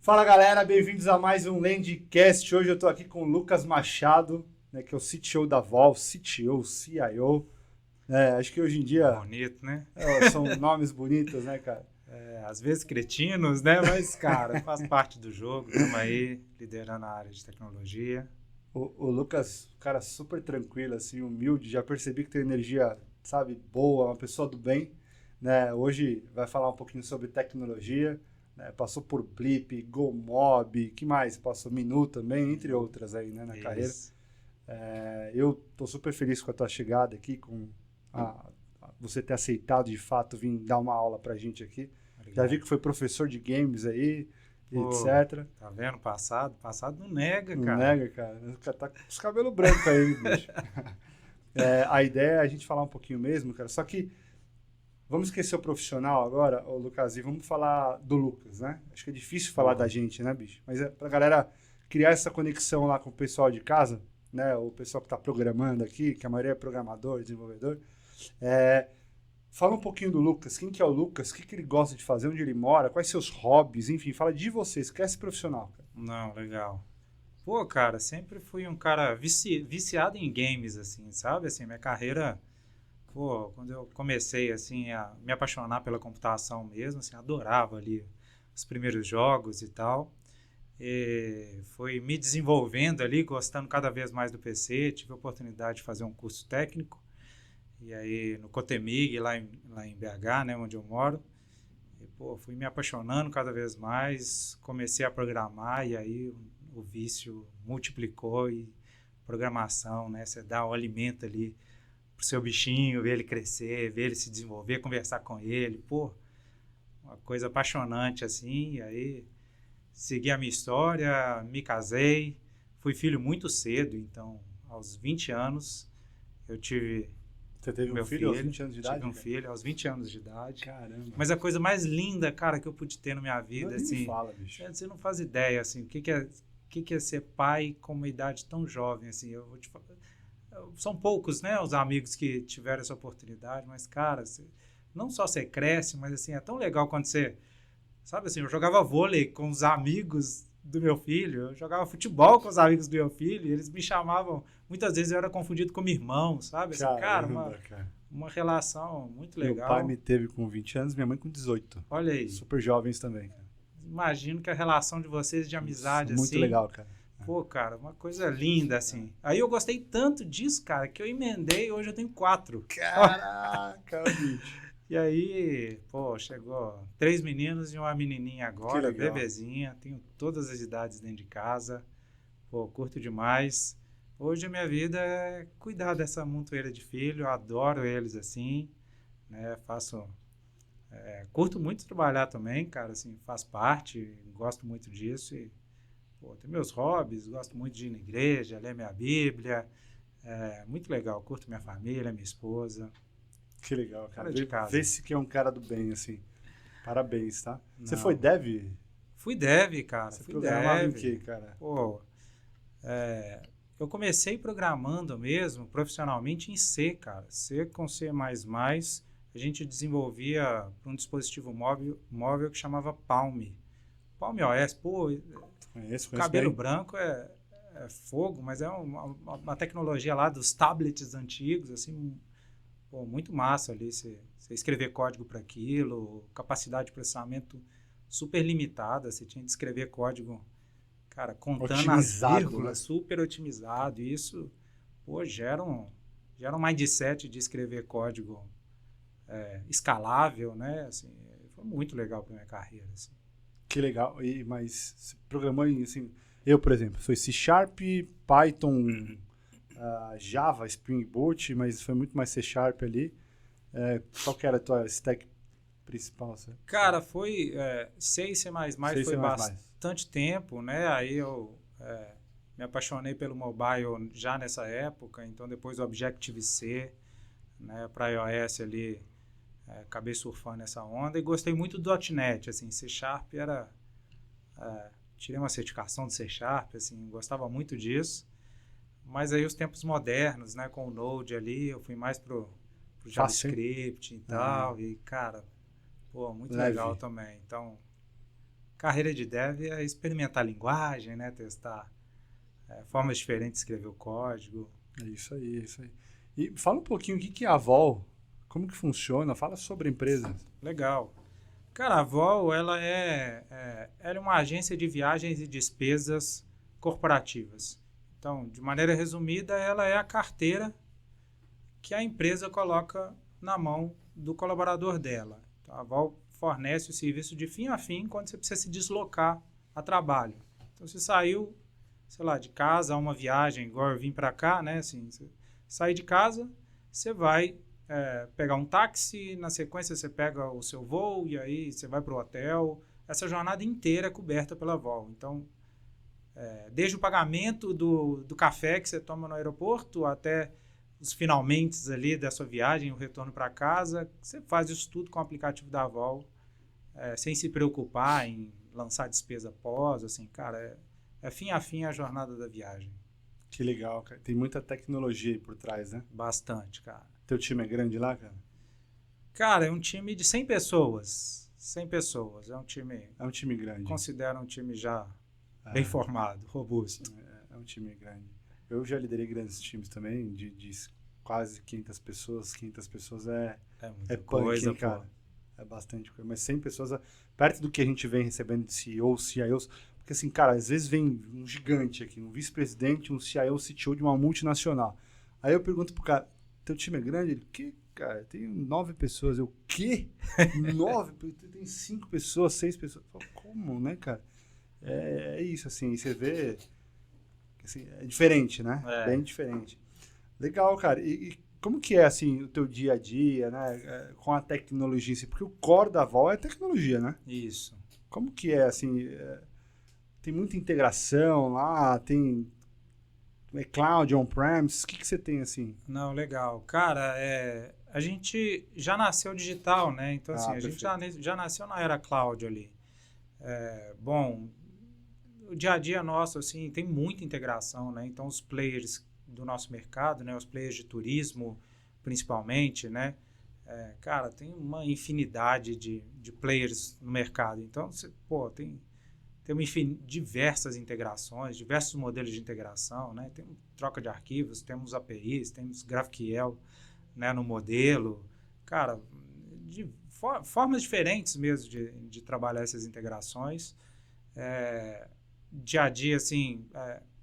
Fala galera, bem-vindos a mais um Landcast. Hoje eu tô aqui com o Lucas Machado, né, que é o CTO da Valve, CTO, CIO. Acho que hoje em dia Bonito, né? são nomes bonitos, né, cara? Às vezes cretinos, né? Mas, cara, faz parte do jogo. Estamos aí liderando a área de tecnologia. O Lucas, cara, super tranquilo, assim, humilde. Já percebi que tem energia, sabe, boa, uma pessoa do bem, né? Hoje vai falar um pouquinho sobre tecnologia, né? Passou por Blip, GoMob, que mais? Passou Minu também, entre outras aí, né, na carreira. Isso. Eu tô super feliz com a tua chegada aqui, com você ter aceitado de fato vir dar uma aula pra gente aqui. Já vi Obrigado. que foi professor de games aí, Pô, etc. tá vendo? Passado não nega, Não cara. nega, cara. O cara tá com os cabelos brancos aí, bicho. A ideia é a gente falar um pouquinho mesmo, cara. Só que vamos esquecer o profissional agora, o Lucas, e vamos falar do Lucas, né? Acho que é difícil falar da Boa. gente, né, bicho? Mas é pra galera criar essa conexão lá com o pessoal de casa, né? O pessoal que tá programando aqui, que a maioria é programador, desenvolvedor. É, Fala um pouquinho do Lucas. Quem que é o Lucas? O que que ele gosta de fazer? Onde ele mora? Quais seus hobbies? Enfim, fala de você. Esquece profissional, cara. Não, legal. Pô, cara, sempre fui um cara viciado em games, assim, sabe? Assim, minha carreira, pô, quando eu comecei, assim, a me apaixonar pela computação mesmo, assim, adorava ali os primeiros jogos e tal. E foi me desenvolvendo ali, gostando cada vez mais do PC. Tive a oportunidade de fazer um curso técnico, e aí no Cotemig, lá em BH, né, onde eu moro. E, pô, fui me apaixonando cada vez mais, comecei a programar, e aí o vício multiplicou. E programação, né, você dá o alimento ali pro seu bichinho, ver ele crescer, ver ele se desenvolver, conversar com ele. Pô, uma coisa apaixonante assim. E aí segui a minha história, me casei, fui filho muito cedo, então aos 20 anos eu tive Você o teve um meu filho aos filho, 20 anos de tive idade, um cara? filho aos 20 anos de idade. Caramba. Mas a coisa mais linda, cara, que eu pude ter na minha Não, vida, nem me assim, fala, bicho. você não faz ideia, assim, o que é ser pai com uma idade tão jovem, assim, eu vou te falar. São poucos, né, os amigos que tiveram essa oportunidade, mas, cara, não só você cresce, mas, assim, é tão legal quando você. Sabe assim, eu jogava vôlei com os amigos do meu filho, eu jogava futebol com os amigos do meu filho, e eles me chamavam, muitas vezes eu era confundido como irmão, sabe? Assim, cara, Caramba, cara. uma relação muito Meu pai legal. me teve com 20 anos, minha mãe com 18. Olha aí, Super jovens também, cara. imagino que a relação de vocês de Isso, amizade, muito assim, legal, cara. pô, cara, uma coisa linda, assim. Aí eu gostei tanto disso, cara, que eu emendei e hoje eu tenho 4. Caraca, bicho. E aí, pô, chegou 3 meninos e uma menininha Que agora, legal. bebezinha, tenho todas as idades dentro de casa. Pô, curto demais. Hoje a minha vida é cuidar dessa montoeira de filho, eu adoro eles assim, né? Curto muito trabalhar também, cara, assim, faz parte, gosto muito disso. E, pô, tem meus hobbies, gosto muito de ir na igreja, ler minha Bíblia, muito legal, curto minha família, minha esposa, Que legal, cara. cara de casa. Vê-se que é um cara do bem, assim. Parabéns, tá? Você foi Não, dev? fui dev, cara, Você fui programava em dev. quê, cara? Pô, eu comecei programando mesmo, profissionalmente, em C, cara. C com C++. A gente desenvolvia para um dispositivo móvel que chamava Palm. Palm OS, pô, Conheço cabelo bem. branco é fogo, mas é uma tecnologia lá dos tablets antigos, assim, pô, muito massa ali. Você escrever código para aquilo, capacidade de processamento super limitada. Você tinha de escrever código, cara, contando as Otimizado, né? vírgulas, super otimizado. E isso, pô, gera um mindset de escrever código escalável, né? Assim, foi muito legal para minha carreira. Assim. Que legal. Mas você programou em, assim... Eu, por exemplo, sou C Sharp, Python, Java, Spring Boot, mas foi muito mais C Sharp ali. Qual que era a tua stack principal? Cara, C e C++ C, C++. foi bastante tempo, né? Aí eu me apaixonei pelo mobile já nessa época, então depois o Objective-C, né, para iOS ali, acabei surfando nessa onda e gostei muito do .NET, assim, C Sharp tirei uma certificação de C Sharp, assim, gostava muito disso, mas aí os tempos modernos, né, com o Node ali, eu fui mais pro Fácil, hein? JavaScript e tal, e cara, pô, muito legal Leve. também, então, carreira de dev é experimentar a linguagem, né? Testar formas diferentes de escrever o código. É isso aí, é isso aí. E fala um pouquinho o que é a Vol, como que funciona, fala sobre a empresa. Legal. Cara, a Vol, ela é uma agência de viagens e despesas corporativas. Então, de maneira resumida, ela é a carteira que a empresa coloca na mão do colaborador dela. Então, a Vol fornece o serviço de fim a fim quando você precisa se deslocar a trabalho. Então, você saiu, sei lá, de casa a uma viagem, igual eu vim para cá, né? Assim, você sai de casa, você vai pegar um táxi, na sequência você pega o seu voo e aí você vai para o hotel. Essa jornada inteira é coberta pela Vol. Então, desde o pagamento do café que você toma no aeroporto até os finalmente ali da sua viagem, o retorno para casa, você faz isso tudo com o aplicativo da Vol, sem se preocupar em lançar despesa pós, assim, cara, fim a fim a jornada da viagem. Que legal, cara. Tem muita tecnologia aí por trás, né? Bastante, cara. Teu time é grande lá, cara? Cara, é um time de 100 pessoas. 100 pessoas. É um time... É um time grande. Considero um time já bem formado, robusto. É um time grande. Eu já liderei grandes times também, de quase 500 pessoas. 500 pessoas é muita coisa, punk, cara. É bastante coisa. Mas 100 pessoas, perto do que a gente vem recebendo de CEOs, CIOs, porque assim, cara, às vezes vem um gigante aqui, um vice-presidente, um CIO, CTO de uma multinacional. Aí eu pergunto pro cara, teu time é grande? Ele, que, cara? Tem 9 pessoas. Eu, quê? 9? Tem 5 pessoas, 6 pessoas. Eu falo, como, né, cara? É isso, assim, você vê... Assim, é diferente, né? Bem diferente. Legal, cara. E como que é, assim, o teu dia a dia, né? Com a tecnologia em si? Porque o core da Vol é tecnologia, né? Isso. Como que é, assim... tem muita integração lá, tem... cloud, on-premise, o que você tem, assim? Não, legal. Cara, a gente já nasceu digital, né? Então, assim, a gente já nasceu na era cloud ali. Bom, o dia a dia nosso, assim, tem muita integração, né? Então, os players do nosso mercado, né? Os players de turismo, principalmente, né? Cara, tem uma infinidade de players no mercado. Então, tem diversas integrações, diversos modelos de integração, né? Tem troca de arquivos, temos APIs, temos GraphQL, né, no modelo. Cara, de formas diferentes mesmo de trabalhar essas integrações. Dia a dia, assim,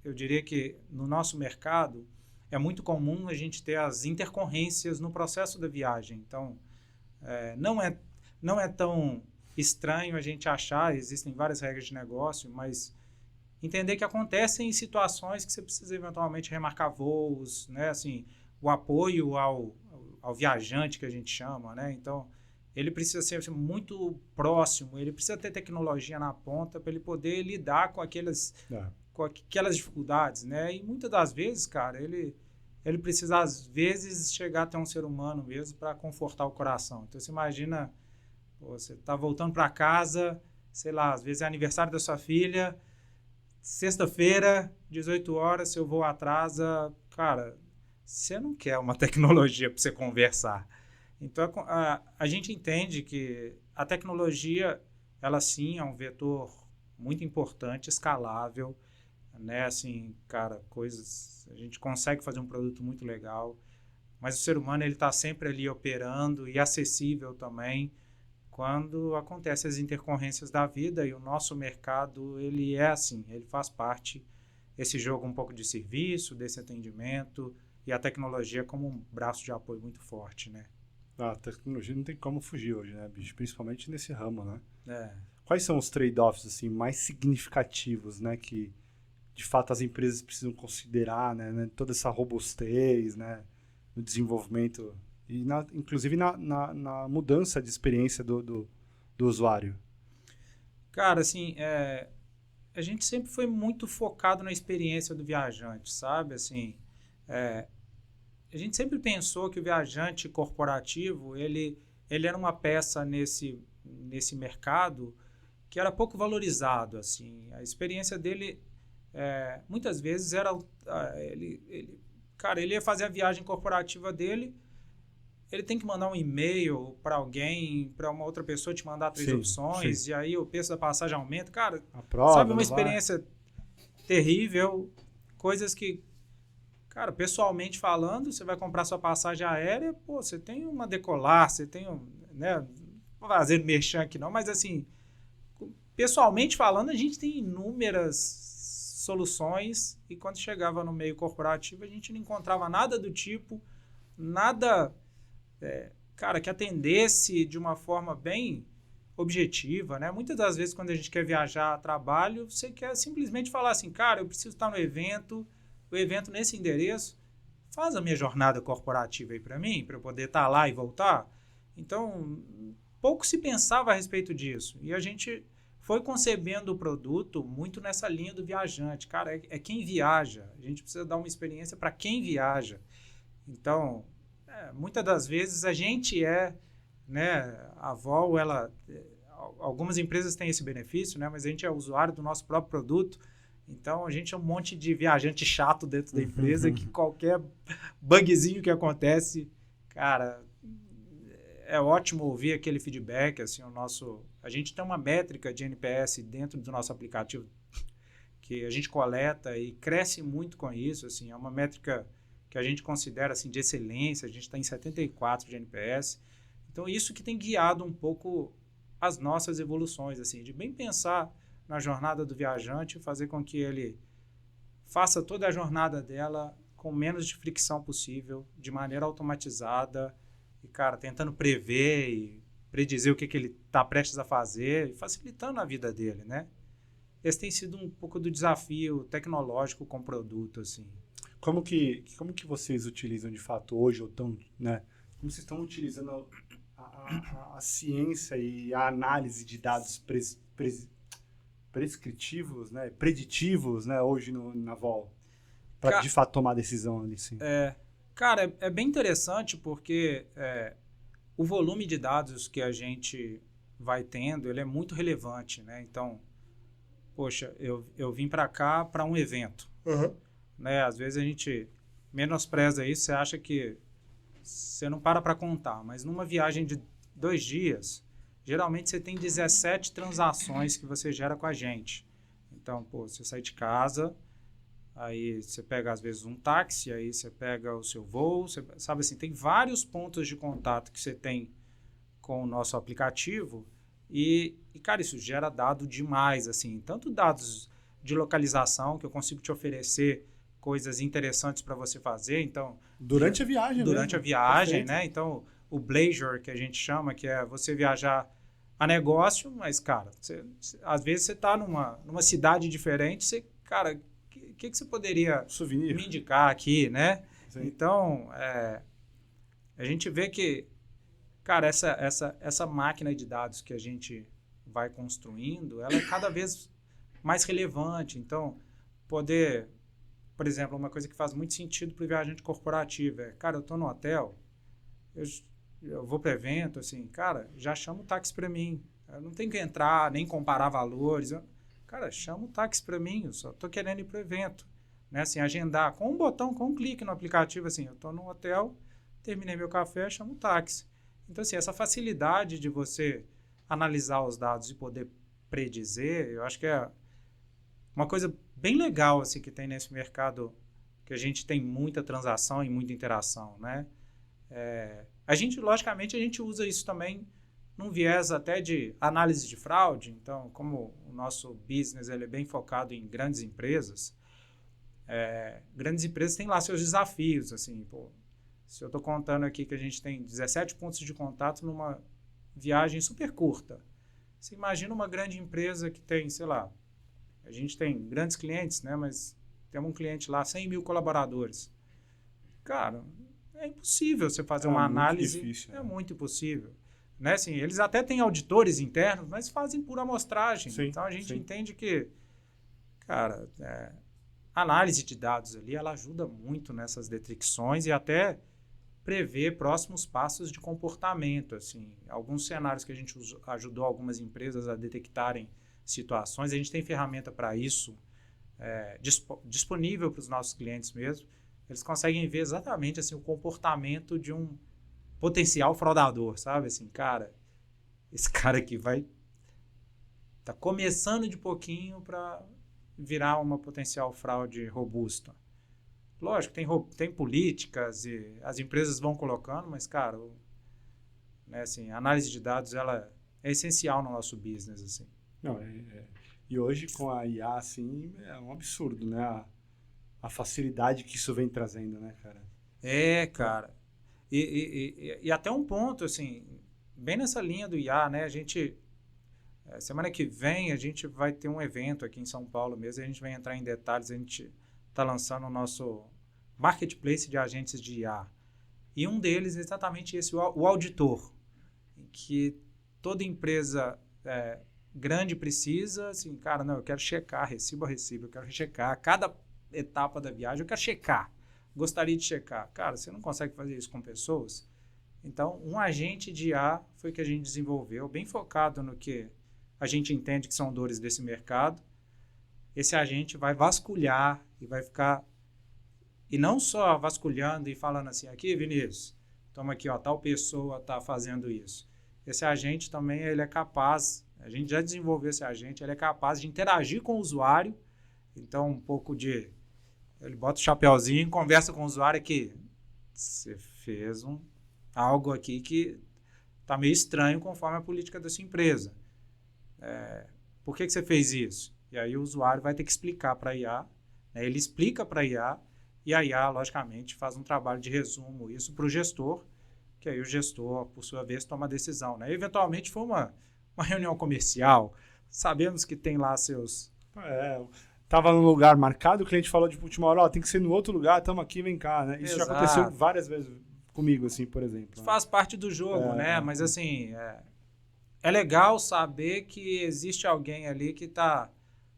eu diria que no nosso mercado é muito comum a gente ter as intercorrências no processo da viagem. Então, não é tão estranho a gente achar, existem várias regras de negócio, mas entender que acontecem situações que você precisa eventualmente remarcar voos, né? Assim, o apoio ao viajante que a gente chama, né? Então, ele precisa ser assim, muito próximo, ele precisa ter tecnologia na ponta para ele poder lidar com aquelas dificuldades, né? E muitas das vezes, cara, ele precisa, às vezes, chegar até um ser humano mesmo para confortar o coração. Então, você imagina, você está voltando para casa, sei lá, às vezes é aniversário da sua filha, sexta-feira, 18 horas, seu voo atrasa, cara, você não quer uma tecnologia para você conversar. Então, a gente entende que a tecnologia, ela sim é um vetor muito importante, escalável, né? Assim, cara, a gente consegue fazer um produto muito legal, mas o ser humano, ele está sempre ali operando e acessível também quando acontecem as intercorrências da vida, e o nosso mercado, ele é assim, ele faz parte desse jogo um pouco de serviço, desse atendimento, e a tecnologia como um braço de apoio muito forte, né? A tecnologia não tem como fugir hoje, né, bicho? Principalmente nesse ramo, né? É. Quais são os trade-offs assim, mais significativos, né, que de fato as empresas precisam considerar, né, toda essa robustez, né, no desenvolvimento e inclusive na mudança de experiência do usuário? Cara, assim, a gente sempre foi muito focado na experiência do viajante, sabe? Assim, a gente sempre pensou que o viajante corporativo, ele era uma peça nesse mercado que era pouco valorizado, assim. A experiência dele, muitas vezes, era... Ele ia fazer a viagem corporativa dele, ele tem que mandar um e-mail para alguém, para uma outra pessoa te mandar 3 Sim, opções, sim. e aí o preço da passagem aumenta. Cara, A prova, sabe, uma não vai. experiência terrível, coisas que, cara, pessoalmente falando, você vai comprar sua passagem aérea, pô, você tem uma Decolar, você tem um, né, não vou fazer merchan aqui não, mas assim, pessoalmente falando, a gente tem inúmeras soluções e quando chegava no meio corporativo, a gente não encontrava nada do tipo, nada, cara, que atendesse de uma forma bem objetiva, né? Muitas das vezes, quando a gente quer viajar a trabalho, você quer simplesmente falar assim, cara, eu preciso estar no evento, o evento nesse endereço, faz a minha jornada corporativa aí para mim, para eu poder estar lá e voltar. Então, pouco se pensava a respeito disso. E a gente foi concebendo o produto muito nessa linha do viajante. Cara, é quem viaja. A gente precisa dar uma experiência para quem viaja. Então, muitas das vezes a gente né, a Vol, algumas empresas têm esse benefício, né, mas a gente é usuário do nosso próprio produto. Então, a gente é um monte de viajante chato dentro da empresa que qualquer bugzinho que acontece, cara, é ótimo ouvir aquele feedback, assim, a gente tem uma métrica de NPS dentro do nosso aplicativo que a gente coleta e cresce muito com isso, assim, é uma métrica que a gente considera, assim, de excelência, a gente está em 74 de NPS, então isso que tem guiado um pouco as nossas evoluções, assim, de bem pensar na jornada do viajante e fazer com que ele faça toda a jornada dela com menos de fricção possível, de maneira automatizada, e, cara, tentando prever e predizer o que ele está prestes a fazer e facilitando a vida dele, né? Esse tem sido um pouco do desafio tecnológico com o produto, assim. Como que vocês utilizam de fato hoje, ou tão, né? Como vocês estão utilizando a ciência e a análise de dados prescritivos, né? Preditivos, né? Hoje na Vol, para de fato tomar decisão ali, sim. Cara, é bem interessante porque o volume de dados que a gente vai tendo, ele é muito relevante, né? Então, poxa, eu vim para cá para um evento, né? Às vezes a gente menospreza isso, você acha que você não para contar, mas numa viagem de 2 dias, geralmente você tem 17 transações que você gera com a gente. Então, pô, você sai de casa, aí você pega às vezes um táxi, aí você pega o seu voo, você, sabe assim, tem vários pontos de contato que você tem com o nosso aplicativo e, cara, isso gera dado demais, assim, tanto dados de localização que eu consigo te oferecer coisas interessantes para você fazer, então... Durante a viagem Durante mesmo. a viagem, Perfeito. né? Então, o Bleisure, que a gente chama, que é você viajar a negócio, mas, cara, às vezes você está numa cidade diferente, você, cara, o que você poderia Souvenir. me indicar aqui, né? Sim. Então, a gente vê que, cara, essa máquina de dados que a gente vai construindo, ela é cada vez mais relevante. Então, poder, por exemplo, uma coisa que faz muito sentido para o viajante corporativo é, cara, eu estou no hotel, eu vou para evento, assim, cara, já chama o táxi para mim. Eu não tenho que entrar, nem comparar valores. Cara, chama o táxi para mim, eu só estou querendo ir para o evento. Né? Assim, agendar com um botão, com um clique no aplicativo, assim, eu estou no hotel, terminei meu café, chamo o táxi. Então, assim, essa facilidade de você analisar os dados e poder predizer, eu acho que é uma coisa bem legal assim, que tem nesse mercado, que a gente tem muita transação e muita interação, né? Logicamente, a gente usa isso também num viés até de análise de fraude. Então, como o nosso business ele é bem focado em grandes empresas têm lá seus desafios, assim, pô, se eu estou contando aqui que a gente tem 17 pontos de contato numa viagem super curta, você imagina uma grande empresa que tem, sei lá, a gente tem grandes clientes, né, mas temos um cliente lá, 100 mil colaboradores. Cara, é impossível você fazer uma análise. Difícil, é muito impossível. Né? Assim, eles até têm auditores internos, mas fazem por amostragem. Sim, então, a gente sim. entende que, cara, a análise de dados ali, ela ajuda muito nessas detecções e até prever próximos passos de comportamento. Assim. Alguns cenários que a gente ajudou algumas empresas a detectarem situações, a gente tem ferramenta para isso disponível para os nossos clientes mesmo. Eles conseguem ver exatamente assim, o comportamento de um potencial fraudador, sabe? Assim, cara, esse cara aqui tá começando de pouquinho para virar uma potencial fraude robusta. Lógico, tem políticas e as empresas vão colocando, mas, cara, né, assim, a análise de dados ela é essencial no nosso business. Assim. Não, e hoje, com a IA, assim, é um absurdo, né? A facilidade que isso vem trazendo, né, cara? Cara. E até um ponto, assim, bem nessa linha do IA, né? A gente, semana que vem, a gente vai ter um evento aqui em São Paulo mesmo, a gente vai entrar em detalhes, a gente está lançando o nosso marketplace de agentes de IA. E um deles é exatamente esse, o auditor, que toda empresa grande precisa, assim, cara, não, eu quero checar recibo a recibo, eu quero checar cada etapa da viagem, eu quero checar, gostaria de checar. Cara, você não consegue fazer isso com pessoas? Então, um agente de IA foi que a gente desenvolveu, bem focado no que a gente entende que são dores desse mercado. Esse agente vai vasculhar e vai ficar, e não só vasculhando e falando assim, aqui, Vinícius, toma aqui, ó, tal pessoa está fazendo isso. Esse agente também, ele é capaz, a gente já desenvolveu esse agente, ele é capaz de interagir com o usuário, então um pouco de, ele bota o chapeuzinho e conversa com o usuário que você fez algo aqui que está meio estranho conforme a política da sua empresa. Por que você fez isso? E aí o usuário vai ter que explicar para a IA, né? Ele explica para a IA, e a IA, logicamente, faz um trabalho de resumo, isso para o gestor, que aí o gestor, por sua vez, toma a decisão. Né? Eventualmente, foi uma reunião comercial, sabemos que tem lá seus... Tava num lugar marcado, o cliente falou de última hora, tem que ser no outro lugar, estamos aqui, vem cá. Né? Isso Exato. já aconteceu várias vezes comigo, assim, por exemplo. Né? Faz parte do jogo, né? Mas, assim, é legal saber que existe alguém ali que está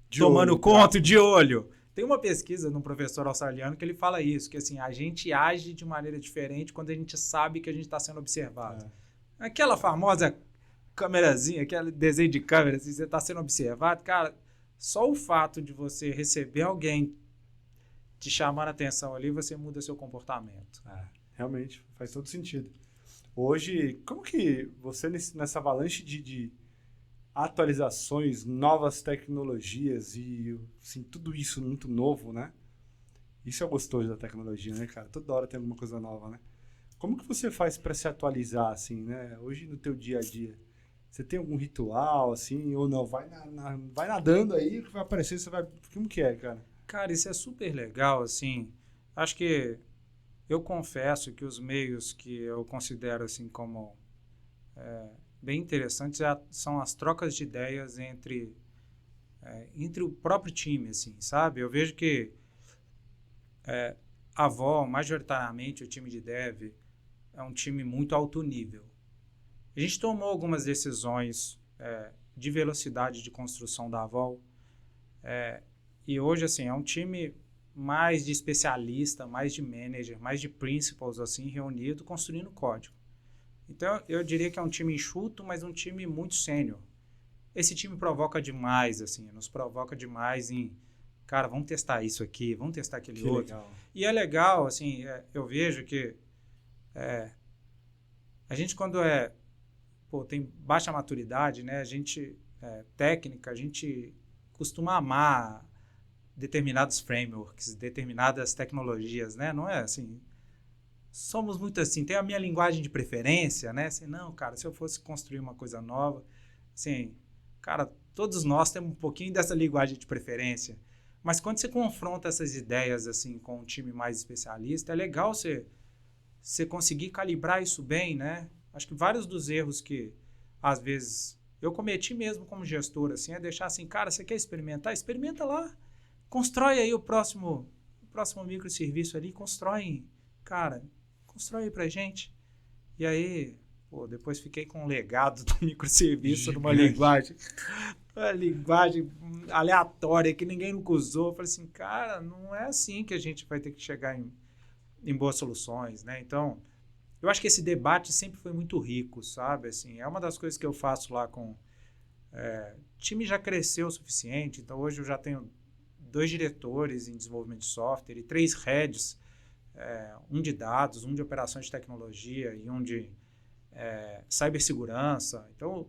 tomando conta, de olho. Tem uma pesquisa de um professor australiano que ele fala isso, que assim, a gente age de maneira diferente quando a gente sabe que a gente está sendo observado. Aquela famosa câmerazinha, aquele desenho de câmera, assim, você está sendo observado, cara, só o fato de você receber alguém te chamando a atenção ali, você muda seu comportamento. Realmente, faz todo sentido. Hoje, como que você, nessa avalanche de atualizações, novas tecnologias e assim, tudo isso muito novo, né? Isso é gostoso da tecnologia, né, cara? Toda hora tem alguma coisa nova, né? Como que você faz para se atualizar, assim, né? Hoje, no teu dia a dia, você tem algum ritual, assim, ou não? Vai nadando aí, o que vai aparecer, você vai... Como que é, cara? Cara, isso é super legal, assim. Acho que eu confesso que os meios que eu considero, assim, como... bem interessantes são as trocas de ideias entre o próprio time, assim, sabe? Eu vejo que a Avó, majoritariamente, o time de dev, é um time muito alto nível. A gente tomou algumas decisões de velocidade de construção da Avó, e hoje, assim, é um time mais de especialista, mais de manager, mais de principals, assim, reunido, construindo código. Então, eu diria que é um time enxuto, mas um time muito sênior. Esse time provoca demais, assim, nos provoca demais em, cara, vamos testar isso aqui, vamos testar aquele outro. Legal. E é legal, assim, eu vejo que a gente quando tem baixa maturidade, né, a gente, técnica, a gente costuma amar determinados frameworks, determinadas tecnologias, né, não é assim... Somos muito assim, tem a minha linguagem de preferência, né? Assim, não, cara, se eu fosse construir uma coisa nova, assim, cara, todos nós temos um pouquinho dessa linguagem de preferência, mas quando você confronta essas ideias, assim, com um time mais especialista, é legal você conseguir calibrar isso bem, né? Acho que vários dos erros que, às vezes, eu cometi mesmo como gestor, assim, é deixar assim, cara, você quer experimentar? Experimenta lá, constrói aí o próximo microserviço ali, constrói aí pra gente. E aí, depois fiquei com um legado do microserviço numa linguagem aleatória que ninguém nunca usou. Eu falei assim, cara, não é assim que a gente vai ter que chegar em boas soluções, né? Então, eu acho que esse debate sempre foi muito rico, sabe? Assim, é uma das coisas que eu faço lá com... o time já cresceu o suficiente, então hoje eu já tenho 2 diretores em desenvolvimento de software e 3 heads um de dados, um de operações de tecnologia e um de cibersegurança. Então,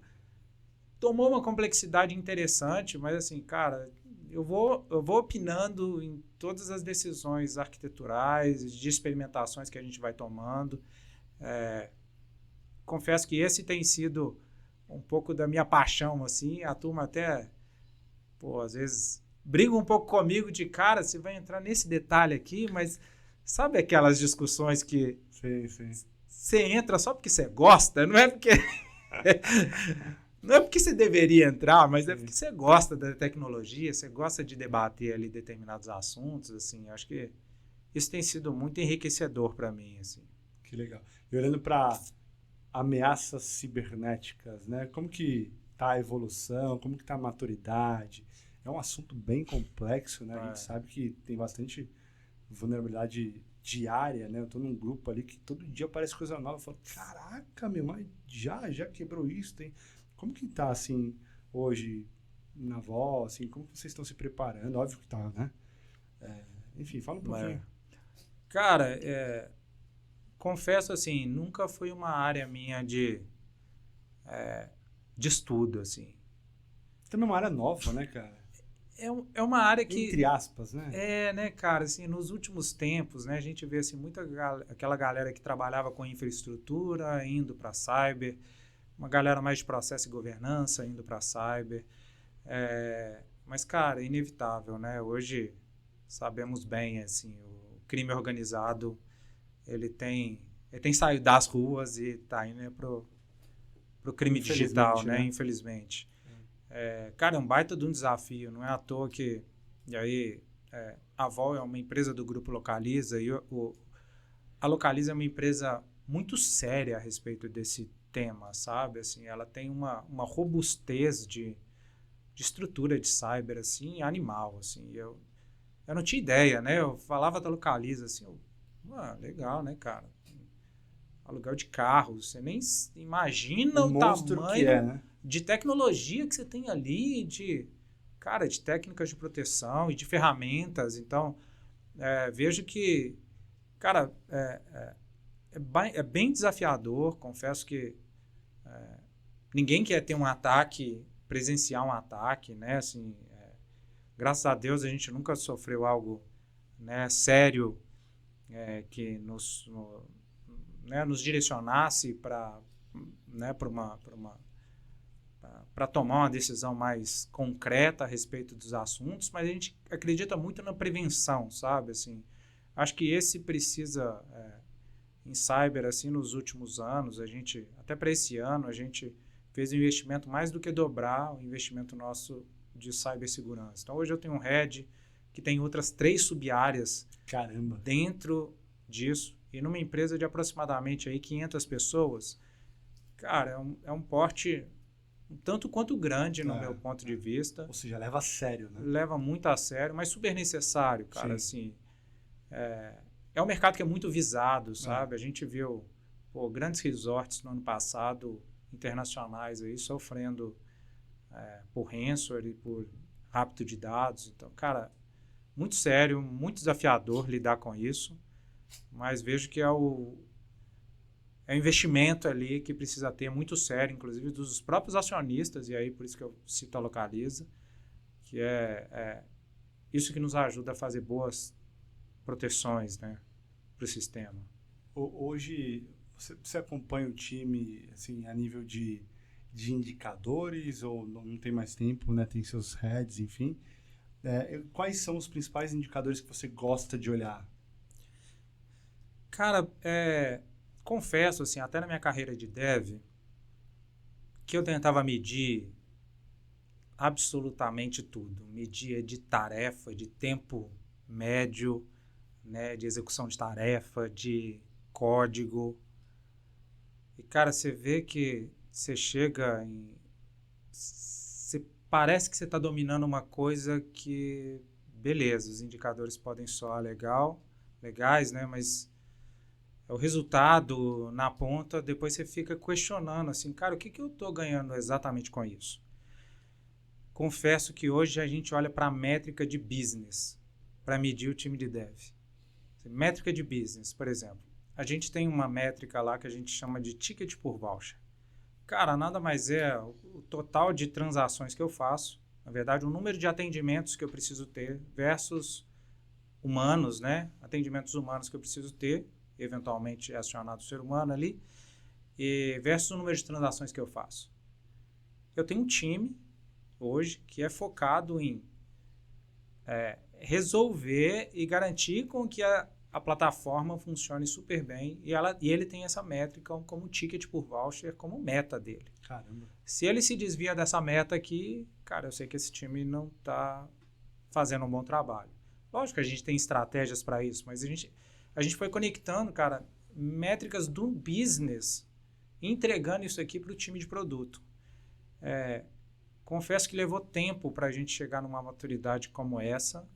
tomou uma complexidade interessante, mas assim, cara, eu vou opinando em todas as decisões arquiteturais, de experimentações que a gente vai tomando. Confesso que esse tem sido um pouco da minha paixão, assim, a turma até, às vezes briga um pouco comigo de, cara, você vai entrar nesse detalhe aqui, mas sabe aquelas discussões que você entra só porque você gosta, não é porque... Não é porque você deveria entrar, mas é porque você gosta da tecnologia, você gosta de debater ali determinados assuntos, assim, acho que isso tem sido muito enriquecedor para mim, assim. Que legal. E olhando para ameaças cibernéticas, né? Como que tá a evolução, como que tá a maturidade? É um assunto bem complexo, né? A gente sabe que tem bastante vulnerabilidade diária, né? Eu tô num grupo ali que todo dia aparece coisa nova, eu falo, caraca, meu, mas já quebrou isso, tem... Como que tá, assim, hoje, na avó, assim, como que vocês estão se preparando? Óbvio que tá, né? Enfim, fala um pouquinho. Cara, confesso, assim, nunca foi uma área minha de estudo, assim. Também é uma área nova, né, cara? É uma área que... Entre aspas, né? né, cara, assim, nos últimos tempos, né, a gente vê, assim, aquela galera que trabalhava com infraestrutura indo para cyber, uma galera mais de processo e governança indo para cyber. Mas, cara, é inevitável, né? Hoje sabemos bem, assim, o crime organizado, ele tem saído das ruas e está indo pro crime digital, né? Infelizmente. Cara, é um baita de um desafio, não é à toa que... E aí, a Vol é uma empresa do Grupo Localiza e a Localiza é uma empresa muito séria a respeito desse tema, sabe? Assim, ela tem uma robustez de estrutura de cyber, assim, animal, assim. Eu não tinha ideia, né? Eu falava da Localiza, assim, legal, né, cara? Aluguel de carros, você nem imagina o tamanho né? de tecnologia que você tem ali, de técnicas de proteção e de ferramentas. Então, vejo que, cara, é bem desafiador. Confesso que ninguém quer ter um ataque, presenciar um ataque, né? Assim, graças a Deus a gente nunca sofreu algo, né, sério, que nos direcionasse para tomar uma decisão mais concreta a respeito dos assuntos, mas a gente acredita muito na prevenção, sabe? Assim, acho que esse precisa... em cyber, assim, nos últimos anos, até para esse ano, a gente fez um investimento mais do que dobrar o investimento nosso de cibersegurança. Então, hoje eu tenho um head que tem outras 3 sub-áreas dentro disso, e numa empresa de aproximadamente aí 500 pessoas, cara, é um porte um tanto quanto grande no meu ponto de vista. Ou seja, leva a sério, né? Leva muito a sério, mas super necessário, cara, assim... É um mercado que é muito visado, sabe? A gente viu grandes resorts no ano passado, internacionais, aí, sofrendo por ransomware e por rapto de dados. Então, cara, muito sério, muito desafiador lidar com isso, mas vejo que é um investimento ali que precisa ter muito sério, inclusive dos próprios acionistas, e aí por isso que eu cito a Localiza, que é isso que nos ajuda a fazer boas proteções, né, para o sistema. Hoje, você acompanha o time assim, a nível de indicadores ou não tem mais tempo, né? Tem seus heads, enfim. Quais são os principais indicadores que você gosta de olhar? Cara, confesso, assim, até na minha carreira de dev, que eu tentava medir absolutamente tudo. Media de tarefa, de tempo médio, né, de execução de tarefa, de código. E, cara, você vê que você chega em... parece que você está dominando uma coisa que, beleza, os indicadores podem soar legais, né, mas o resultado na ponta, depois você fica questionando, assim, cara, o que eu estou ganhando exatamente com isso? Confesso que hoje a gente olha para a métrica de business, para medir o time de dev. Métrica de business, por exemplo. A gente tem uma métrica lá que a gente chama de ticket por voucher. Cara, nada mais é o total de transações que eu faço, na verdade, o número de atendimentos que eu preciso ter versus humanos, né? Atendimentos humanos que eu preciso ter, eventualmente é acionado o ser humano ali, e versus o número de transações que eu faço. Eu tenho um time hoje que é focado em resolver e garantir com que a plataforma funcione super bem e ele tem essa métrica como ticket por voucher como meta dele. Caramba. Se ele se desvia dessa meta aqui, cara, eu sei que esse time não está fazendo um bom trabalho. Lógico que a gente tem estratégias para isso, mas a gente foi conectando, cara, métricas do business, entregando isso aqui para o time de produto. Confesso que levou tempo para a gente chegar numa maturidade como essa.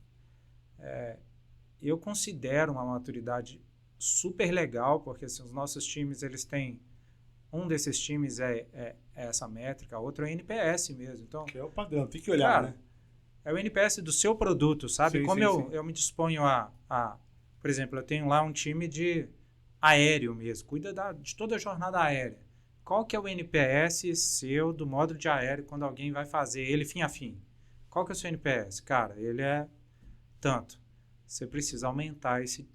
Eu considero uma maturidade super legal, porque assim, os nossos times, eles têm... Um desses times é essa métrica, outro é o NPS mesmo. Então, que é o padrão, tem que olhar, cara, né? É o NPS do seu produto, sabe? Sim, Como sim. eu me disponho por exemplo, eu tenho lá um time de aéreo mesmo, cuida de toda a jornada aérea. Qual que é o NPS seu do módulo de aéreo quando alguém vai fazer ele fim a fim? Qual que é o seu NPS? Cara, ele é tanto. Você precisa aumentar esse.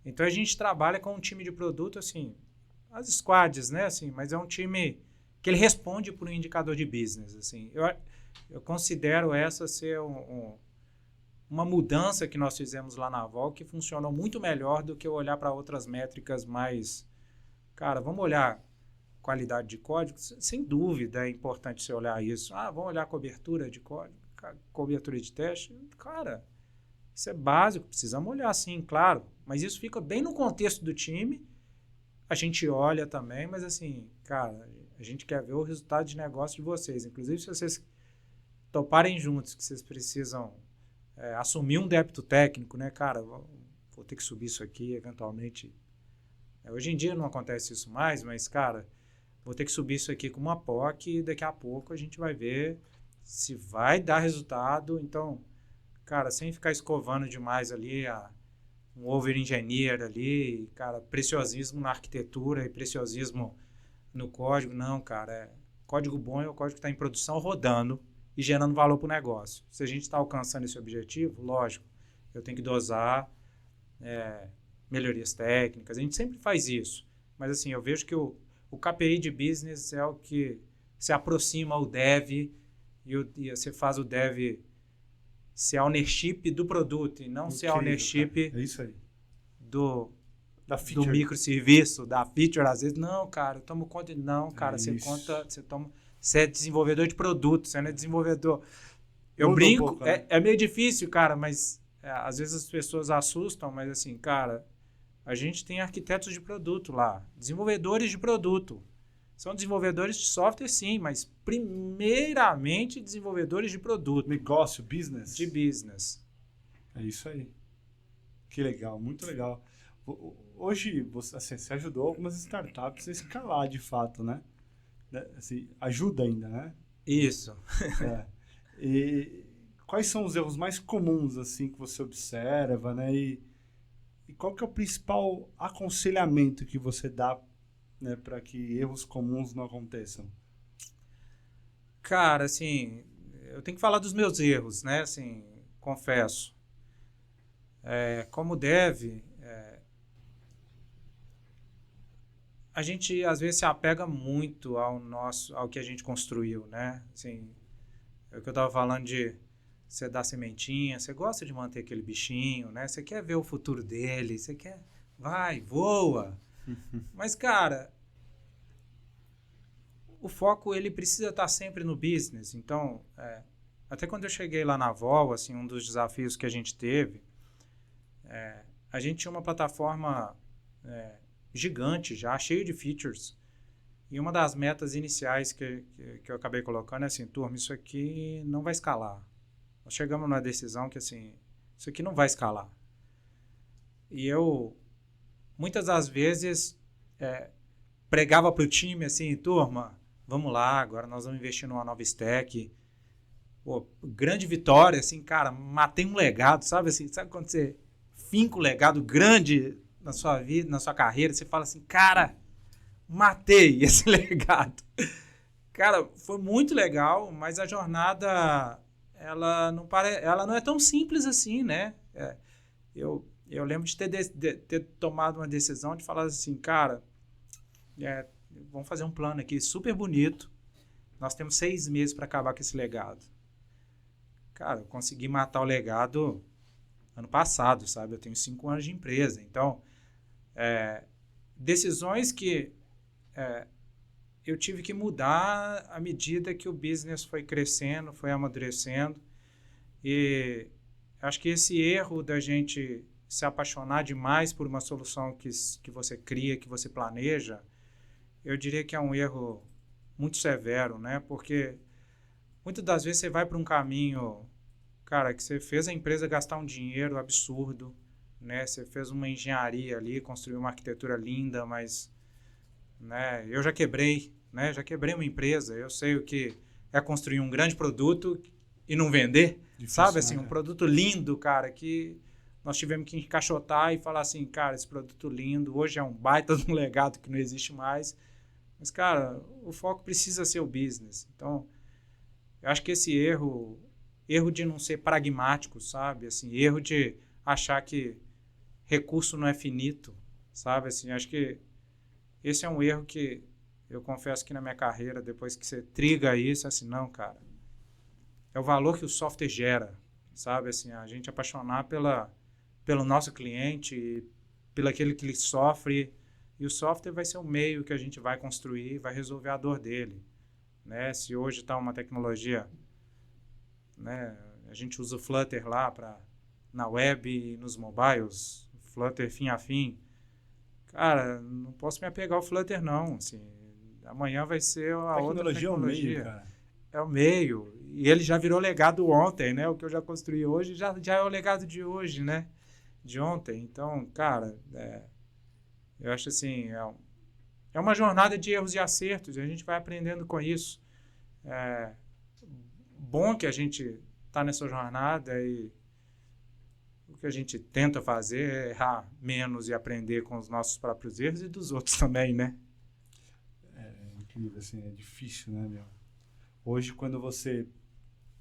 Então, a gente trabalha com um time de produto, assim, as squads, né? Assim, mas é um time que ele responde por um indicador de business, assim. Eu considero essa ser uma mudança que nós fizemos lá na Vol, que funcionou muito melhor do que eu olhar para outras métricas mais... Cara, vamos olhar qualidade de código? Sem dúvida é importante você olhar isso. Vamos olhar cobertura de código, cobertura de teste? Cara, isso é básico, precisamos olhar sim, claro. Mas isso fica bem no contexto do time. A gente olha também, mas assim, cara, a gente quer ver o resultado de negócio de vocês. Inclusive, se vocês toparem juntos, que vocês precisam assumir um débito técnico, né, cara, vou ter que subir isso aqui, eventualmente. Hoje em dia não acontece isso mais, mas, cara, vou ter que subir isso aqui com uma POC e daqui a pouco a gente vai ver se vai dar resultado. Então, cara, sem ficar escovando demais ali um over-engineer ali, cara, preciosismo na arquitetura e preciosismo no código. Não, cara, código bom é o código que está em produção rodando e gerando valor para o negócio. Se a gente está alcançando esse objetivo, lógico, eu tenho que dosar melhorias técnicas. A gente sempre faz isso. Mas, assim, eu vejo que o KPI de business é o que se aproxima ao dev e você faz o dev ser ownership do produto e não Incrível, ser ownership é isso aí. do feature. microserviço, da feature. Às vezes, não, cara, eu tomo conta. Não, cara, você é desenvolvedor de produto, você não é desenvolvedor. Eu brinco, pouco, né? é meio difícil, cara, mas às vezes as pessoas assustam, mas assim, cara, a gente tem arquitetos de produto lá, desenvolvedores de produto. São desenvolvedores de software, sim, mas primeiramente desenvolvedores de produto. Negócio, business. De business. É isso aí. Que legal, muito legal. Hoje, você ajudou algumas startups a escalar de fato, né? Assim, ajuda ainda, né? Isso. E quais são os erros mais comuns, assim, que você observa, né? E qual que é o principal aconselhamento que você dá, né, para que erros comuns não aconteçam? Cara, assim, eu tenho que falar dos meus erros, né? Assim, confesso. Como dev, a gente às vezes se apega muito ao que a gente construiu, né? Assim, é o que eu estava falando de você dar sementinha, você gosta de manter aquele bichinho, né? Você quer ver o futuro dele, você quer... Vai, voa! Mas, cara, o foco, ele precisa estar sempre no business. Então, até quando eu cheguei lá na Vol, assim, um dos desafios que a gente teve, a gente tinha uma plataforma gigante já, cheio de features. E uma das metas iniciais que eu acabei colocando é assim, turma, isso aqui não vai escalar. Nós chegamos numa decisão que, assim, isso aqui não vai escalar. E eu, muitas das vezes, pregava para o time, assim, turma, vamos lá, agora nós vamos investir numa nova stack. Pô, grande vitória, assim, cara, matei um legado, sabe assim? Sabe quando você finca um legado grande na sua vida, na sua carreira, você fala assim, cara, matei esse legado. Cara, foi muito legal, mas a jornada, ela não é tão simples assim, né? Eu lembro de ter tomado uma decisão de falar assim, cara, vamos fazer um plano aqui super bonito, nós temos 6 meses para acabar com esse legado. Cara, eu consegui matar o legado ano passado, sabe? Eu tenho 5 anos de empresa, então, decisões que eu tive que mudar à medida que o business foi crescendo, foi amadurecendo. E acho que esse erro da gente se apaixonar demais por uma solução que você cria, que você planeja, eu diria que é um erro muito severo, né? Porque muitas das vezes você vai para um caminho, cara, que você fez a empresa gastar um dinheiro absurdo, né? Você fez uma engenharia ali, construiu uma arquitetura linda, mas, né, eu já quebrei, né? Já quebrei uma empresa, eu sei o que é construir um grande produto e não vender, difícil, sabe? Assim, um produto lindo, cara, que nós tivemos que encaixotar e falar assim, cara, esse produto lindo, hoje é um baita de um legado que não existe mais, mas, cara, o foco precisa ser o business. Então, eu acho que esse erro de não ser pragmático, sabe? Assim, erro de achar que recurso não é finito, sabe? Assim, acho que esse é um erro que eu confesso que na minha carreira, depois que você triga isso, assim, não, cara, é o valor que o software gera, sabe? Assim, a gente apaixonar pelo nosso cliente e pelo aquele que ele sofre, e o software vai ser o meio que a gente vai construir, vai resolver a dor dele, né? Se hoje está uma tecnologia, né, a gente usa o Flutter lá na web e nos mobiles, Flutter fim a fim, cara, não posso me apegar ao Flutter não, assim, amanhã vai ser a outra tecnologia. É o meio, cara. É o meio. E ele já virou legado ontem, né? O que eu já construí hoje já é o legado de hoje, né? De ontem. Então, cara, eu acho assim, é uma jornada de erros e acertos. E a gente vai aprendendo com isso. Bom que a gente está nessa jornada e o que a gente tenta fazer é errar menos e aprender com os nossos próprios erros e dos outros também, né? É incrível, assim, é difícil, né, meu? Hoje, quando você,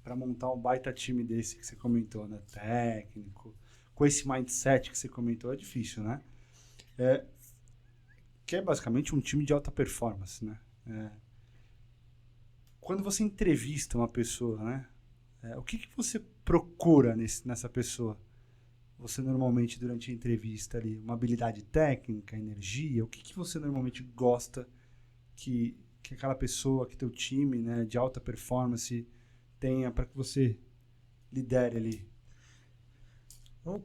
para montar um baita time desse que você comentou, né, técnico, com esse mindset que você comentou, é difícil, né? Que é basicamente um time de alta performance, né? Quando você entrevista uma pessoa, né, o que você procura nessa pessoa? Você normalmente, durante a entrevista ali, uma habilidade técnica, energia, o que você normalmente gosta que aquela pessoa, que teu time, né, de alta performance tenha para que você lidere ali?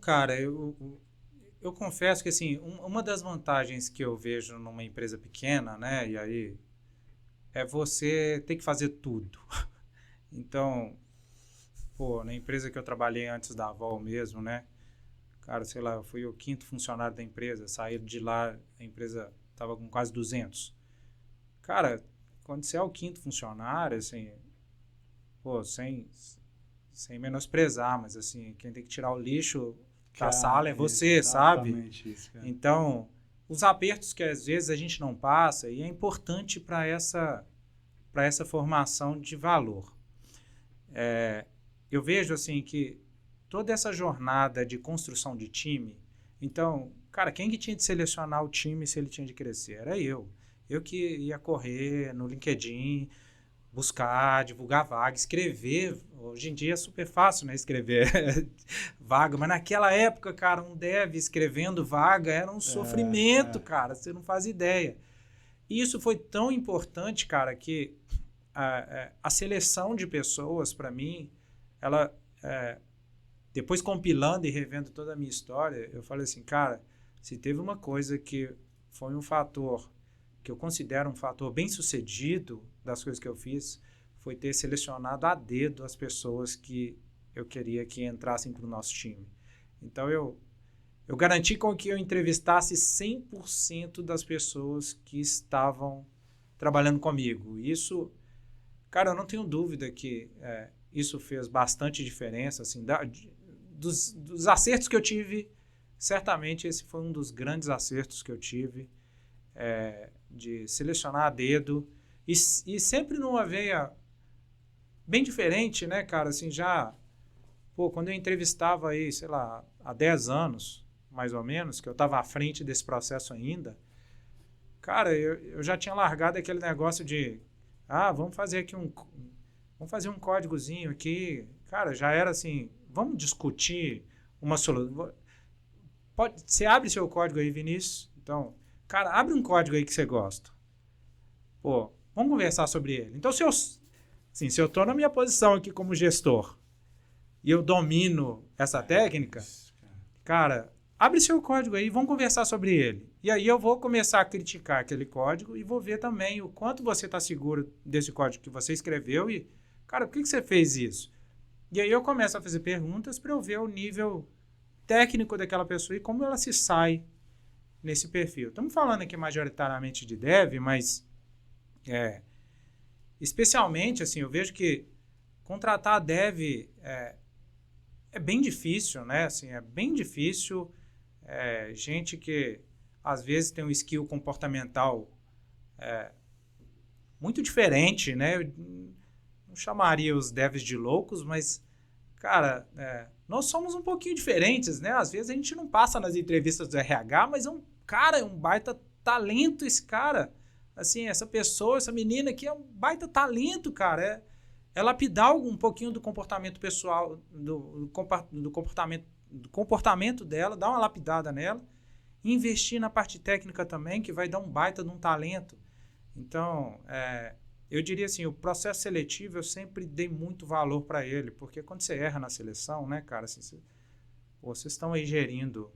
Cara, eu confesso que assim, uma das vantagens que eu vejo numa empresa pequena, né, e aí é você ter que fazer tudo. Então, na empresa que eu trabalhei antes da Avol mesmo, né, cara, sei lá, eu fui o 5º funcionário da empresa, saí de lá, a empresa estava com quase 200. Cara, quando você é o 5º funcionário, assim, sem menosprezar, mas assim, quem tem que tirar o lixo da sala é você, sabe? Isso, cara. Então, os apertos que às vezes a gente não passa, e é importante para essa formação de valor. Eu vejo assim que toda essa jornada de construção de time, então, cara, quem que tinha de selecionar o time se ele tinha de crescer? Era eu. Eu que ia correr no LinkedIn, buscar, divulgar vaga, escrever. Hoje em dia é super fácil, né, escrever vaga, mas naquela época, cara, um dev escrevendo vaga era um sofrimento, cara, você não faz ideia. E isso foi tão importante, cara, que a seleção de pessoas, para mim, ela, depois compilando e revendo toda a minha história, eu falei assim, cara, se teve uma coisa que foi um fator que eu considero um fator bem sucedido das coisas que eu fiz, foi ter selecionado a dedo as pessoas que eu queria que entrassem para o nosso time. Então, eu garanti com que eu entrevistasse 100% das pessoas que estavam trabalhando comigo. Isso, cara, eu não tenho dúvida que isso fez bastante diferença. Assim, dos acertos que eu tive, certamente esse foi um dos grandes acertos que eu tive, de selecionar a dedo e sempre numa veia bem diferente, né, cara? Assim, quando eu entrevistava aí, sei lá, há 10 anos, mais ou menos, que eu estava à frente desse processo ainda, cara, eu já tinha largado aquele negócio de, vamos fazer um códigozinho aqui. Cara, já era assim, vamos discutir uma solução. Você abre seu código aí, Vinícius? Então, cara, abre um código aí que você gosta. Pô, vamos conversar sobre ele. Então, se eu estou na minha posição aqui como gestor e eu domino essa técnica, cara, abre seu código aí, vamos conversar sobre ele. E aí eu vou começar a criticar aquele código e vou ver também o quanto você está seguro desse código que você escreveu e, cara, por que você fez isso? E aí eu começo a fazer perguntas para eu ver o nível técnico daquela pessoa e como ela se sai nesse perfil. Estamos falando aqui majoritariamente de dev, mas especialmente, assim, eu vejo que contratar dev é bem difícil, né? Assim, é bem difícil. Gente que às vezes tem um skill comportamental muito diferente, né? Eu não chamaria os devs de loucos, mas, cara, nós somos um pouquinho diferentes, né? Às vezes a gente não passa nas entrevistas do RH, mas é um baita talento esse cara. Assim, essa pessoa, essa menina aqui é um baita talento, cara. É lapidar um pouquinho do comportamento pessoal, do comportamento dela, dar uma lapidada nela, e investir na parte técnica também, que vai dar um baita de um talento. Então, eu diria assim, o processo seletivo eu sempre dei muito valor para ele, porque quando você erra na seleção, né, cara, assim, vocês estão aí gerindo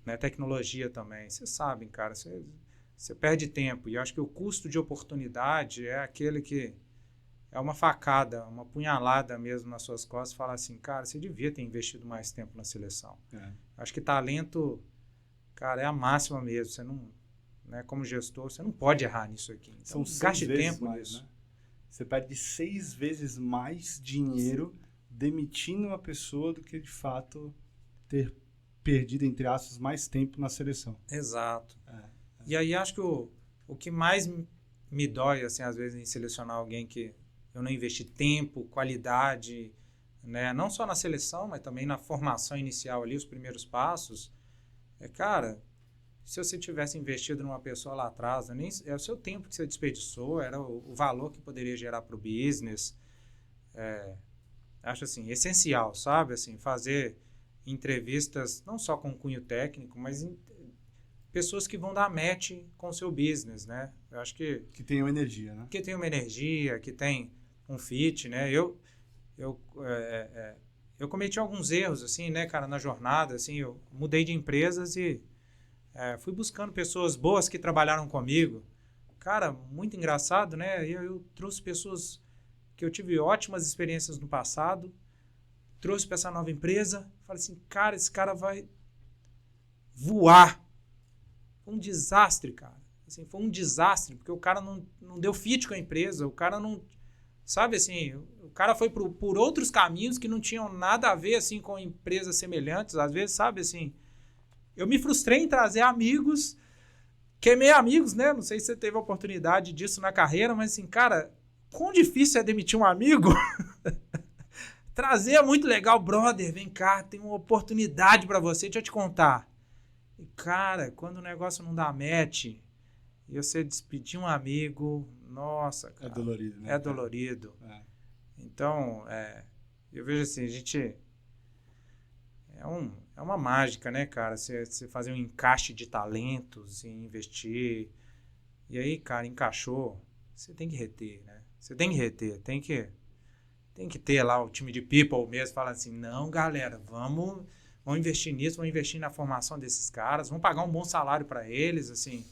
né, tecnologia também, vocês sabem, cara, você perde tempo, e eu acho que o custo de oportunidade é aquele que é uma facada, uma punhalada mesmo nas suas costas, falar assim, cara, você devia ter investido mais tempo na seleção. Acho que talento, cara, é a máxima mesmo, você não, né, como gestor, você não pode errar nisso aqui. Então, gaste tempo nisso. Né? Você perde 6 vezes mais dinheiro demitindo uma pessoa do que, de fato, ter perdido, entre aspas, mais tempo na seleção. Exato. E aí, acho que o que mais me dói, assim, às vezes, em selecionar alguém que eu não investi tempo, qualidade, né, não só na seleção, mas também na formação inicial ali, os primeiros passos, cara, se você tivesse investido numa pessoa lá atrás, nem é o seu tempo que você desperdiçou, era o valor que poderia gerar para o business. Acho assim, essencial, sabe? Assim, fazer entrevistas não só com cunho técnico, mas pessoas que vão dar match com o seu business, né? Eu acho que tenham energia, né? Que tenham uma energia, que tem um fit, né? Eu cometi alguns erros, assim, né, cara, na jornada, assim, eu mudei de empresas e fui buscando pessoas boas que trabalharam comigo. Cara, muito engraçado, né? Eu trouxe pessoas que eu tive ótimas experiências no passado, trouxe para essa nova empresa, falei assim, cara, esse cara vai voar. Foi um desastre, cara. Assim, foi um desastre, porque o cara não deu fit com a empresa, o cara não... Sabe, assim, o cara foi por outros caminhos que não tinham nada a ver, assim, com empresas semelhantes. Às vezes, sabe, assim... Eu me frustrei em trazer amigos, queimei amigos, né? Não sei se você teve a oportunidade disso na carreira, mas assim, cara, quão difícil é demitir um amigo? Trazer é muito legal, brother, vem cá, tem uma oportunidade pra você, deixa eu te contar. E, cara, quando o negócio não dá match, e você despedir um amigo, nossa, cara. É dolorido, né? É dolorido. Então, eu vejo assim, a gente... É uma mágica, né, cara? Você fazer um encaixe de talentos e investir. E aí, cara, encaixou. Você tem que reter, né? Você tem que reter. Tem que ter lá o time de people mesmo. Fala assim, não, galera, vamos investir nisso, vamos investir na formação desses caras, vamos pagar um bom salário para eles, assim.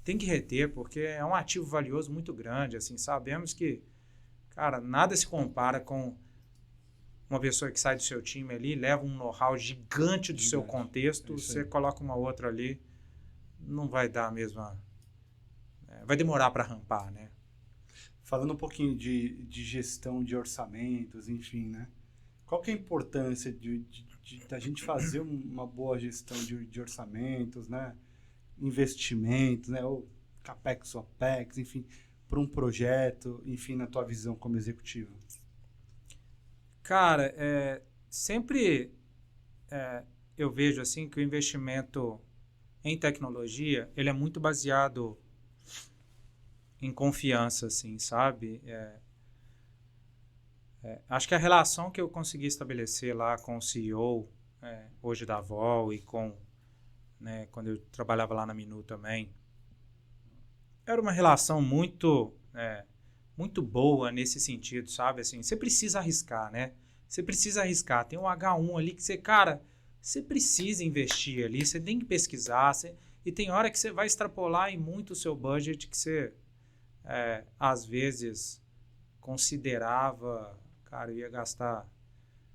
Tem que reter, porque é um ativo valioso muito grande, assim. Sabemos que, cara, nada se compara com uma pessoa que sai do seu time ali, leva um know-how gigante do seu contexto, você coloca uma outra ali, não vai dar a mesma... vai demorar para rampar, né? Falando um pouquinho de gestão de orçamentos, enfim, né? Qual que é a importância da gente fazer uma boa gestão de orçamentos, né? Investimentos, né? Ou CAPEX ou OPEX, enfim, para um projeto, enfim, na tua visão como executivo? Cara, sempre eu vejo assim que o investimento em tecnologia, ele é muito baseado em confiança, assim, sabe? Acho que a relação que eu consegui estabelecer lá com o CEO, hoje da Vol, e com, né, quando eu trabalhava lá na Minu também, era uma relação muito boa nesse sentido, sabe? Assim, você precisa arriscar, né? Você precisa arriscar. Tem um H1 ali que você precisa investir ali, você tem que pesquisar, e tem hora que você vai extrapolar em muito o seu budget que você, às vezes, considerava, cara, eu ia gastar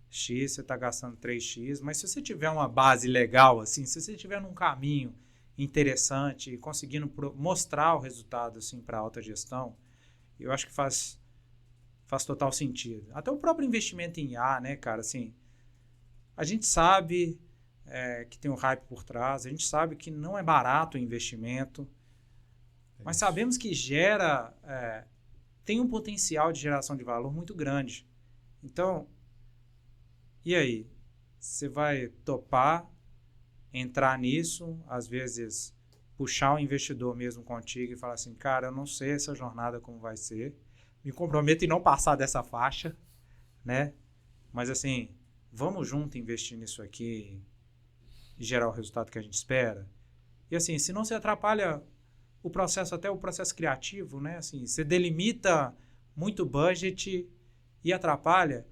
X, você está gastando 3X, mas se você tiver uma base legal, assim, se você estiver num caminho interessante e conseguindo mostrar o resultado assim, para a alta gestão, eu acho que faz total sentido. Até o próprio investimento em IA, né, cara, assim, a gente sabe que tem um hype por trás, a gente sabe que não é barato o investimento, mas sabemos que tem um potencial de geração de valor muito grande. Então, e aí? Você vai topar entrar nisso, às vezes puxar um investidor mesmo contigo e falar assim, cara, eu não sei essa jornada como vai ser, me comprometo em não passar dessa faixa, né? Mas assim, vamos junto investir nisso aqui e gerar o resultado que a gente espera. E assim, se não se atrapalha o processo, até o processo criativo, né? Assim, você delimita muito budget e atrapalha,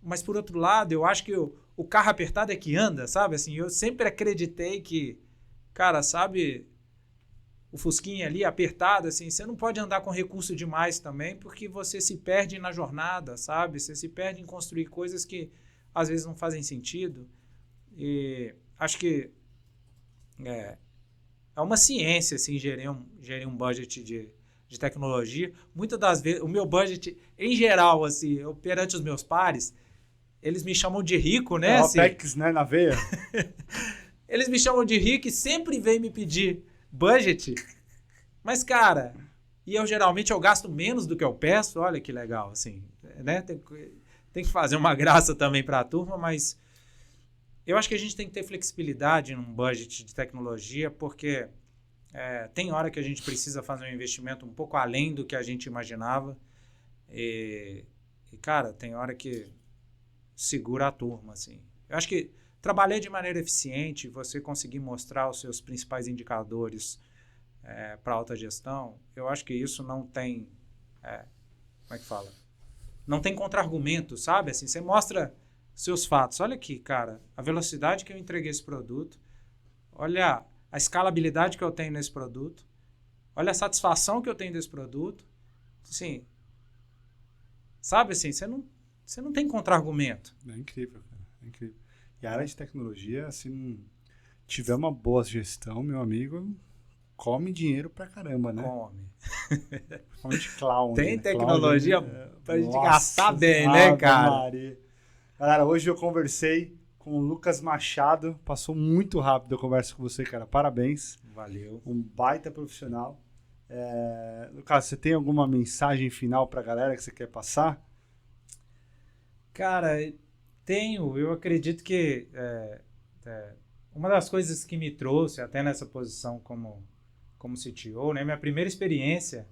mas por outro lado, eu acho que o carro apertado é que anda, sabe? Assim, eu sempre acreditei que, cara, sabe, o fusquinha ali apertado, assim, você não pode andar com recurso demais também, porque você se perde na jornada, sabe? Você se perde em construir coisas que às vezes não fazem sentido. E acho que é uma ciência, assim, gerir um budget de tecnologia. Muitas das vezes, o meu budget, em geral, assim, perante os meus pares, eles me chamam de rico, né? É, OPEX, né, na veia. Eles me chamam de rico e sempre vêm me pedir budget. Mas, cara, e eu geralmente eu gasto menos do que eu peço. Olha que legal, assim, né? Tem que fazer uma graça também para a turma, mas eu acho que a gente tem que ter flexibilidade num budget de tecnologia, porque tem hora que a gente precisa fazer um investimento um pouco além do que a gente imaginava. E cara, tem hora que segura a turma, assim. Eu acho que trabalhar de maneira eficiente, você conseguir mostrar os seus principais indicadores para alta gestão, eu acho que isso não tem, como é que fala? Não tem contra-argumento, sabe? Assim, você mostra seus fatos. Olha aqui, cara, a velocidade que eu entreguei esse produto, olha a escalabilidade que eu tenho nesse produto, olha a satisfação que eu tenho desse produto. Assim, sabe assim, você não tem contra-argumento. É incrível, cara. É incrível. E a área de tecnologia, se não tiver uma boa gestão, meu amigo, come dinheiro pra caramba, né? Come. Principalmente cloud. Tem né? tecnologia Cloud, pra gente nossa, gastar bem, né, cara? Maria. Galera, hoje eu conversei com o Lucas Machado. Passou muito rápido a conversa com você, cara. Parabéns. Valeu. Um baita profissional. Lucas, você tem alguma mensagem final pra galera que você quer passar? Cara, tenho. Eu acredito que uma das coisas que me trouxe até nessa posição como CTO, né? Minha primeira experiência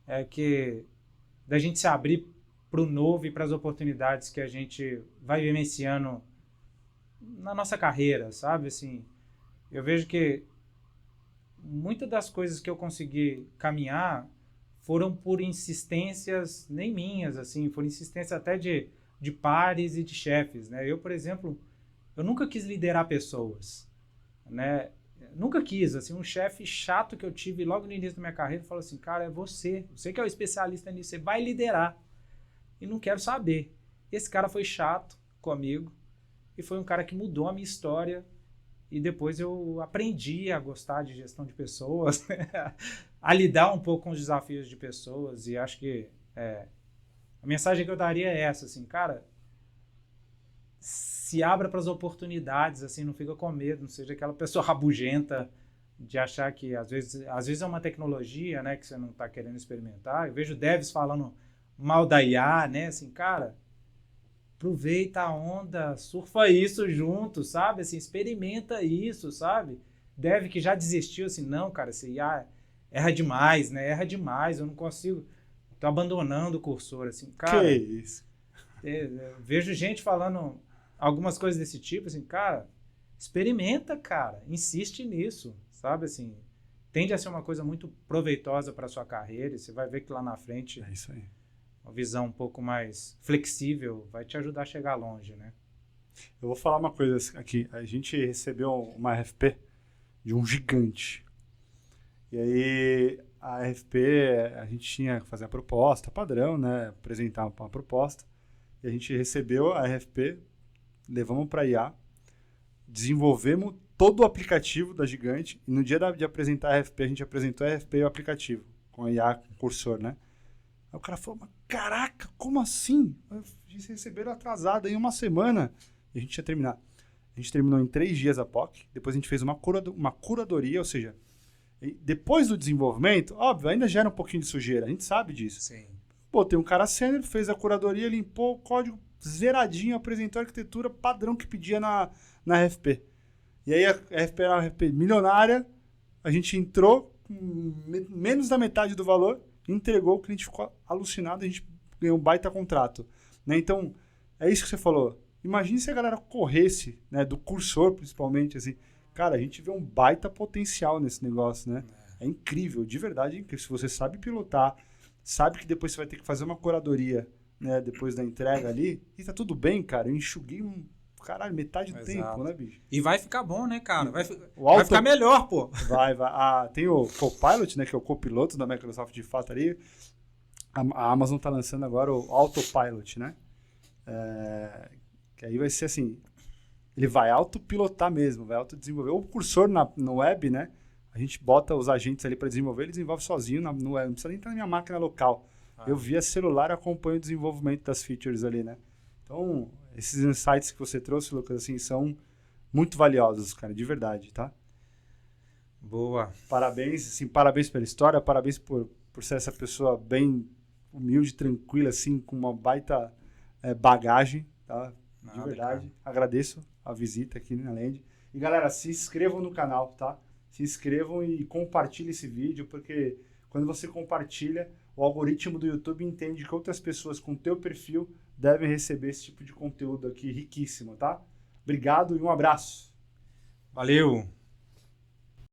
é que da gente se abrir para o novo e para as oportunidades que a gente vai vivenciando na nossa carreira, sabe? Assim, eu vejo que muitas das coisas que eu consegui caminhar foram por insistências nem minhas, assim, foram insistências até de pares e de chefes, né? Eu, por exemplo, eu nunca quis liderar pessoas, né? Nunca quis, assim, um chefe chato que eu tive logo no início da minha carreira falou assim, cara, é você que é o especialista nisso, você vai liderar. E não quero saber. Esse cara foi chato comigo e foi um cara que mudou a minha história e depois eu aprendi a gostar de gestão de pessoas, a lidar um pouco com os desafios de pessoas e acho que a mensagem que eu daria é essa, assim, cara, se se abra para as oportunidades, assim, não fica com medo, não seja aquela pessoa rabugenta de achar que às vezes é uma tecnologia, né, que você não está querendo experimentar. Eu vejo devs falando mal da IA, né, assim, cara, aproveita a onda, surfa isso junto, sabe, assim, experimenta isso, sabe. Dev que já desistiu, assim, não, cara, esse IA erra demais, né, erra demais, eu não consigo, tô abandonando o cursor, assim, cara. Que isso? Vejo gente falando algumas coisas desse tipo, assim, cara, experimenta, cara, insiste nisso, sabe, assim, tende a ser uma coisa muito proveitosa para sua carreira e você vai ver que lá na frente É isso aí. uma visão um pouco mais flexível vai te ajudar a chegar longe, né? Eu vou falar uma coisa aqui. A gente recebeu uma RFP de um gigante. E aí, a RFP, a gente tinha que fazer a proposta padrão, né? Apresentar uma proposta. E a gente recebeu a RFP, levamos para a IA, desenvolvemos todo o aplicativo da gigante. E no dia de apresentar a RFP, a gente apresentou a RFP e o aplicativo, com a IA, com o cursor, né? Aí o cara falou, mas caraca, como assim? Eles receberam atrasado em uma semana. E a gente tinha terminado. A gente terminou em 3 dias a POC. Depois a gente fez uma curadoria, ou seja, depois do desenvolvimento, óbvio, ainda gera um pouquinho de sujeira. A gente sabe disso. Sim. Pô, tem um cara sênior, fez a curadoria, limpou o código zeradinho, apresentou a arquitetura padrão que pedia na RFP. E aí a RFP era uma RFP milionária, a gente entrou com menos da metade do valor, entregou, o cliente ficou alucinado, a gente ganhou um baita contrato. Né? Então, é isso que você falou. Imagine se a galera corresse, né, do cursor principalmente, assim. Cara, a gente vê um baita potencial nesse negócio, né? É incrível, de verdade é incrível. Se você sabe pilotar, sabe que depois você vai ter que fazer uma curadoria, né, depois da entrega ali, e tá tudo bem, cara. Eu enxuguei caralho, metade do tempo, né, bicho? E vai ficar bom, né, cara? Vai Vai ficar melhor, pô. Vai. Tem o Copilot, né, que é o copiloto da Microsoft de fato ali. A Amazon tá lançando agora o Autopilot, né? Que aí vai ser assim, ele vai autopilotar mesmo, vai autodesenvolver. O cursor no web, né? A gente bota os agentes ali para desenvolver, ele desenvolve sozinho no web, não precisa nem estar na minha máquina local. Eu via celular e acompanho o desenvolvimento das features ali, né? Então, esses insights que você trouxe, Lucas, assim, são muito valiosos, cara, de verdade, tá? Boa. Parabéns, assim, parabéns pela história, parabéns por ser essa pessoa bem humilde, tranquila, assim, com uma baita bagagem, tá? De verdade, cara. Agradeço a visita aqui na Land. E galera, se inscrevam no canal, tá? Se inscrevam e compartilhem esse vídeo, porque quando você compartilha, o algoritmo do YouTube entende que outras pessoas com teu perfil devem receber esse tipo de conteúdo aqui riquíssimo, tá? Obrigado e um abraço. Valeu!